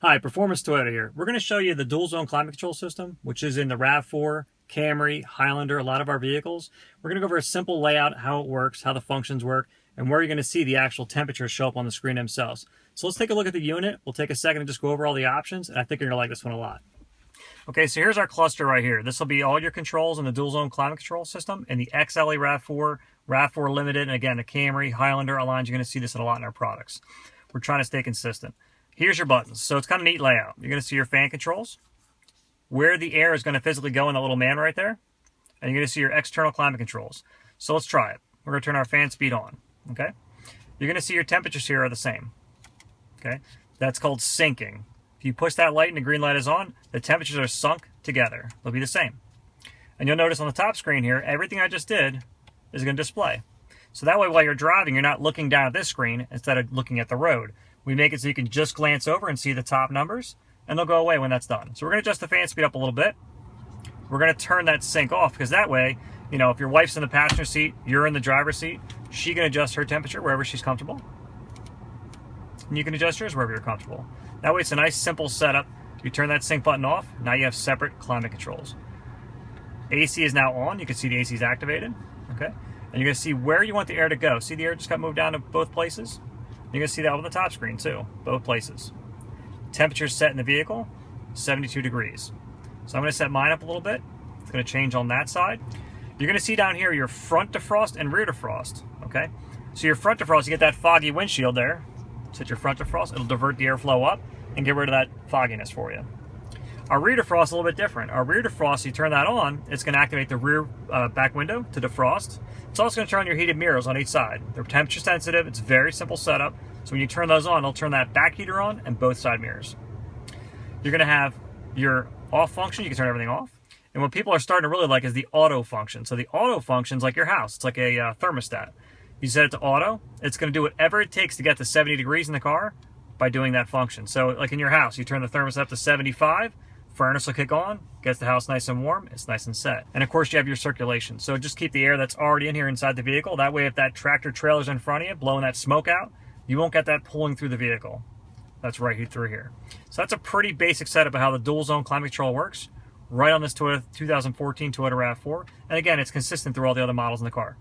Hi, Performance Toyota here. We're going to show you the dual zone climate control system, which is in the RAV4, Camry, Highlander, a lot of our vehicles. We're going to go over a simple layout, how it works, how the functions work, and where you're going to see the actual temperatures show up on the screen themselves. So let's take a look at the unit. We'll take a second and just go over all the options, and I think you're going to like this one a lot. Okay, so here's our cluster right here. This will be all your controls in the dual zone climate control system in the XLE RAV4, RAV4 Limited, and again, the Camry, Highlander lines. You're going to see this a lot in our products. We're trying to stay consistent. Here's your buttons. So it's kind of a neat layout. You're going to see your fan controls, where the air is going to physically go in that little man right there, and you're going to see your external climate controls. So let's try it. We're going to turn our fan speed on. Okay, you're going to see your temperatures here are the same. Okay, that's called syncing. If you push that light and the green light is on, the temperatures are sunk together. They'll be the same. And you'll notice on the top screen here, everything I just did is going to display. So that way, while you're driving, you're not looking down at this screen instead of looking at the road. We make it so you can just glance over and see the top numbers, and they'll go away when that's done. So we're going to adjust the fan speed up a little bit. We're going to turn that sync off, because that way, you know, if your wife's in the passenger seat, you're in the driver's seat, she can adjust her temperature wherever she's comfortable. And you can adjust yours wherever you're comfortable. That way, it's a nice, simple setup. You turn that sync button off, now you have separate climate controls. AC is now on. You can see the AC is activated. Okay, and you're going to see where you want the air to go. See the air just got moved down to both places? You're going to see that on the top screen too, both places. Temperature set in the vehicle, 72 degrees. So I'm going to set mine up a little bit. It's going to change on that side. You're going to see down here your front defrost and rear defrost. Okay, so your front defrost, you get that foggy windshield there. Set your front defrost, it'll divert the airflow up and get rid of that fogginess for you. Our rear defrost is a little bit different. Our rear defrost, you turn that on, it's going to activate the rear back window to defrost. It's also going to turn on your heated mirrors on each side. They're temperature sensitive. It's a very simple setup. So when you turn those on, it'll turn that back heater on and both side mirrors. You're going to have your off function. You can turn everything off. And what people are starting to really like is the auto function. So the auto function is like your house. It's like a thermostat. You set it to auto. It's going to do whatever it takes to get to 70 degrees in the car by doing that function. So like in your house, you turn the thermostat up to 75. Furnace will kick on, gets the house nice and warm, it's nice and set. And of course you have your circulation. So just keep the air that's already in here inside the vehicle. That way if that tractor trailer's in front of you, blowing that smoke out, you won't get that pulling through the vehicle. That's right through here. So that's a pretty basic setup of how the dual zone climate control works, right on this Toyota 2014 Toyota RAV4. And again, it's consistent through all the other models in the car.